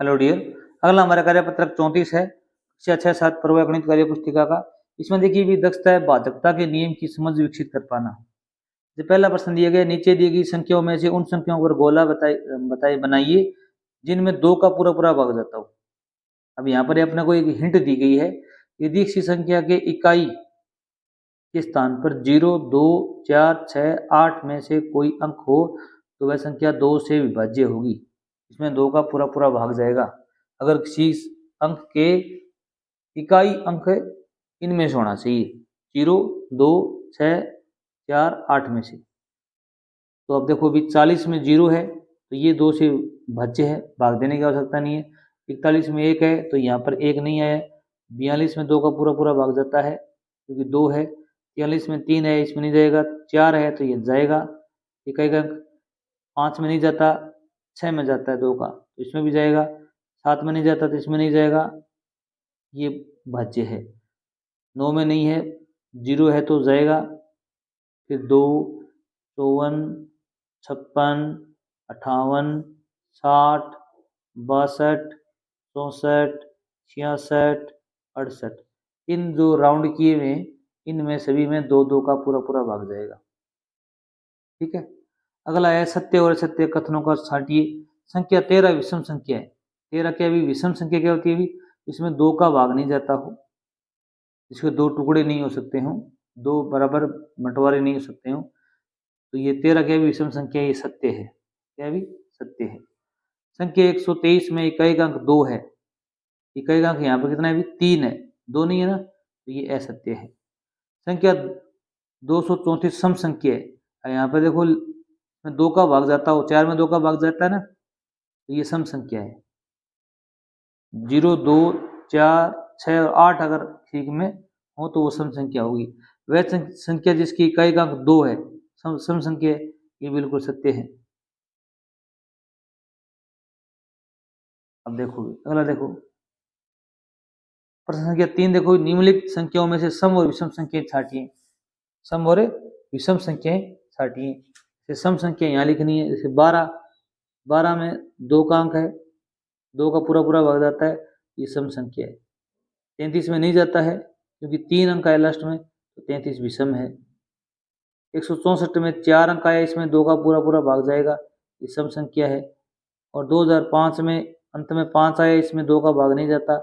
Hello dear. अगला हमारा कार्यपत्रक 34 है, कक्षा 6-7 पूर्व गणित कार्य पुस्तिका का। इसमें देखिए भी दक्षता है बाधकता के नियम की समझ विकसित कर पाना। जो पहला प्रश्न दिया गया, नीचे दी गई संख्याओं में से उन संख्याओं पर गोला बताइए बनाइए जिनमें 2 का पूरा पूरा भाग जाता हो। अब यहाँ पर अपने को एक हिंट दी गई है, यदि किसी संख्या के इकाई के स्थान पर 0, 2, 4, 6, 8 में से कोई अंक हो तो वह संख्या 2 से विभाज्य होगी। इसमें 2 का पूरा पूरा भाग जाएगा अगर किसी अंक के इकाई अंक इनमें से होना चाहिए, 0, 2, 6, 4, 8 में से। तो अब देखो अभी 40 में 0 है तो ये 2 से भाज्य है, भाग देने की आवश्यकता नहीं है। 41 में 1 है तो यहाँ पर 1 नहीं आया। 42 में 2 का पूरा पूरा भाग जाता है क्योंकि 2 है। 43 में 3 है, इसमें नहीं जाएगा। 4 है तो ये जाएगा। इकाई का अंक 5 में नहीं जाता, 6 में जाता है 2 का, तो इसमें भी जाएगा। 7 में नहीं जाता तो इसमें नहीं जाएगा, ये भाज्य है। 9 में नहीं है, 0 है तो जाएगा। फिर 2, 54, 56, 58, 60, 62, 64, 66, 68, इन जो राउंड किए हुए इनमें सभी में 2-2 का पूरा पूरा भाग जाएगा। ठीक है। अगला है सत्य और असत्य कथनों का छांटिए। संख्या 13 विषम संख्या है। 13 क्या भी विषम संख्या क्या होती है भी? इसमें 2 का भाग नहीं जाता हो, इसके 2 टुकड़े नहीं हो सकते हों, 2 बराबर बंटवारे नहीं हो सकते हों, तो ये 13 क्या भी विषम संख्या, ये सत्य है। क्या भी? सत्य है। संख्या 123 में इकाई का अंक 2 है। इकाई का अंक यहाँ पर कितना है भी? 3 है, 2 नहीं है ना, तो ये असत्य है। संख्या 234 सम संख्या है। यहाँ पर देखो 2 का भाग जाता हो, 4 में 2 का भाग जाता है ना, तो ये सम संख्या है। 0, 2, 4, 6 और 8 अगर ठीक में हो तो वो सम संख्या होगी। वह संख्या जिसकी इकाई का अंक 2 है सम संख्या है, ये बिल्कुल सत्य है। अब देखो अगला देखो प्रश्न संख्या 3, देखो निम्नलिखित संख्याओं में से सम और विषम संख्याएं छांटिए। सम और विषम संख्याएं छांटिए। जैसे सम संख्या यहाँ लिखनी है, जैसे 12 में 2 का अंक है, 2 का पूरा पूरा भाग जाता है, ये सम संख्या है। 33 में नहीं जाता है क्योंकि 3 अंक आया लास्ट में, तो 33 विषम है। 164 में 4 अंक आया, इसमें 2 का पूरा पूरा भाग जाएगा, ये सम संख्या है। और 2005 में अंत में 5 आया, इसमें 2 का भाग नहीं जाता,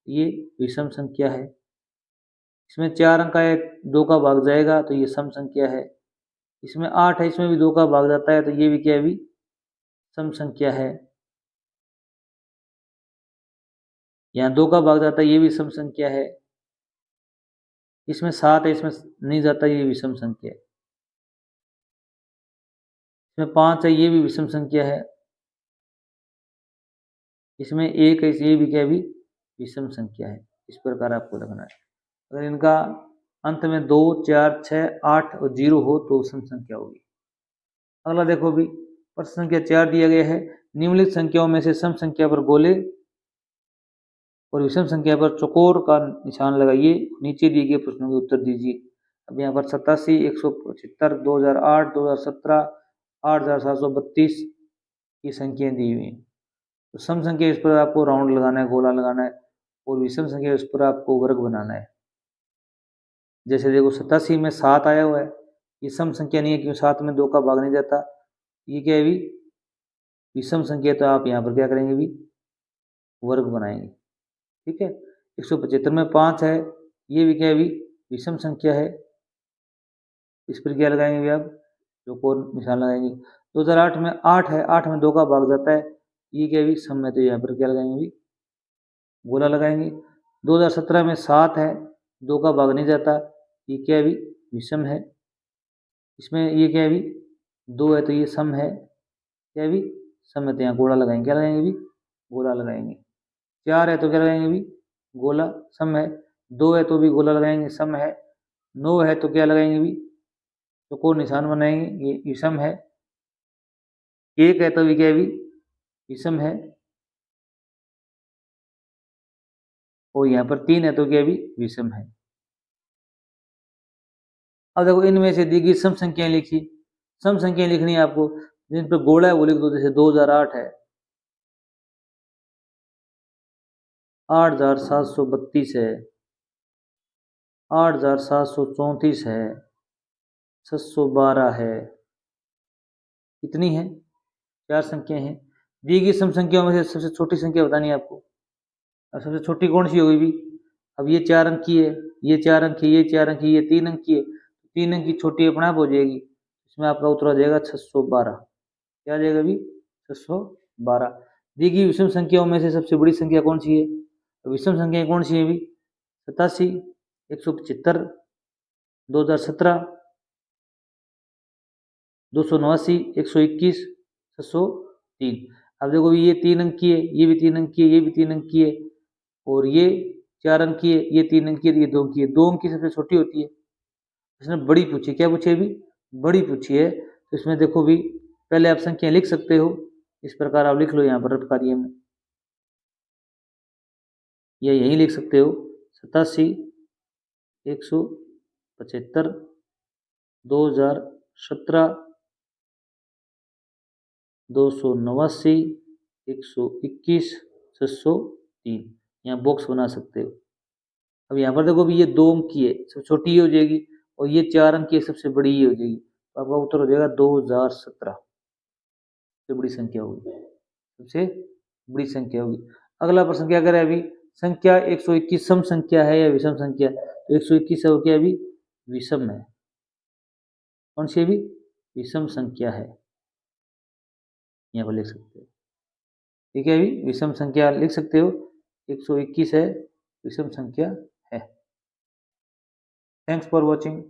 ये विषम संख्या है। इसमें 4 अंक आया, 2 का भाग जाएगा, तो ये सम संख्या है। इसमें 8 है, इसमें भी 2 का भाग जाता है, तो ये भी क्या है भी? सम संख्या है। यहाँ 2 का भाग जाता है, ये भी सम संख्या है। इसमें 7 है, इसमें नहीं जाता, ये विषम संख्या है। इसमें 5 है, ये भी विषम संख्या है। इसमें 1 है, ये भी क्या है भी? विषम संख्या है। इस प्रकार आपको रखना है। अगर इनका अंत में 2, 4, 6, 8 और 0 हो तो सम संख्या होगी। अगला देखो भी प्रश्न संख्या 4 दिया गया है, निम्नलिखित संख्याओं में से सम संख्या पर गोले और विषम संख्या पर चौकोर का निशान लगाइए। नीचे दिए गए प्रश्नों के उत्तर दीजिए। अब यहाँ पर 87, 175, 2008, 2017, 8732 की संख्याएं दी हुई हैं। तो सम संख्या इस पर आपको राउंड लगाना है, गोला लगाना है, और विषम संख्या इस पर आपको वर्ग बनाना है। जैसे देखो 87 में 7 आया हुआ है, ये सम संख्या नहीं है क्योंकि 7 में 2 का भाग नहीं जाता, ये क्या है भी? विषम संख्या, तो आप यहाँ पर क्या करेंगे भी? वर्ग बनाएंगे। ठीक है। 175 में 5 है, ये भी क्या है भी? विषम संख्या है। इस पर क्या लगाएंगे भी आप? चौकोर निशान लगाएंगे। 2008 में 8 है, 8 में 2 का भाग जाता है, ये क्या है भी? सम है, तो यहाँ पर क्या लगाएंगे भी? गोला लगाएंगे। 2017 में 7 है, 2 का भाग नहीं जाता, ये क्या है भी? विषम है। इसमें ये क्या है भी? 2 है तो ये सम है, क्या है भी? सम है, तो यहाँ गोला लगाएंगे। क्या लगाएंगे भी? गोला लगाएंगे। 4 है तो क्या लगाएंगे भी? गोला, सम है। 2 है तो भी गोला लगाएंगे, सम है। 9 है तो क्या लगाएंगे भी? तो को निशान बनाएंगे, ये विषम है। 1 है तो भी क्या है भी? विषम है। और यहाँ पर 3 है तो क्या है भी? विषम है। अब देखो इनमें से दी गई सम संख्याएं लिखी। सम संख्याएं लिखनी है आपको, जिन पर गोला है वो लिख दो। जैसे 2008 है, 8732 है, 8734 है, 712 है। कितनी है? 4 संख्या हैं। दी गई सम संख्याओं में से सबसे छोटी संख्या बतानी है आपको। अब सबसे छोटी कौन सी होगी भी? अब ये 4 अंक की है, ये 4 अंक की, ये 4 अंक की, ये 3 अंक की है। 3 अंक की छोटी अपने आप हो जाएगी। इसमें आपका उत्तर आ जाएगा 612। क्या आ जाएगा भी? 612। दी गई विषम संख्याओं में से सबसे बड़ी संख्या कौन सी है? तो विषम संख्याएं कौन सी है भी? 87, 175, 2017, 289, 121, 603। अब देखो ये 3 अंक की है, ये भी 3 अंक की है, ये भी 3 अंक की है, और ये 4 अंक की है, ये 3 अंक की है, ये 2 अंक की है। 2 अंक की सबसे छोटी होती है। इसने बड़ी पूछी। क्या पूछी है भी? बड़ी पूछी है। तो इसमें देखो भी, पहले आप संख्या लिख सकते हो, इस प्रकार आप लिख लो यहाँ पर रफ कार्य में, या यही लिख सकते हो 87, 175, 2017, 289, 121, 603। यहाँ बॉक्स बना सकते हो। अब यहाँ पर देखो भी ये 2 अंक की है, सबसे छोटी ये हो जाएगी, और ये 4 अंक की है, सबसे बड़ी ये हो जाएगी। तो आपका उत्तर हो जाएगा 2017। सबसे बड़ी संख्या होगी, सबसे बड़ी संख्या होगी। अगला प्रश्न क्या करे अभी? संख्या 121 सम संख्या है या विषम संख्या? तो 121 है वो क्या अभी? विषम है। कौन सी अभी? विषम संख्या है। यहाँ पर लिख सकते हो। ठीक है अभी, विषम संख्या लिख सकते हो। 121 है, विषम संख्या है। Thanks for watching.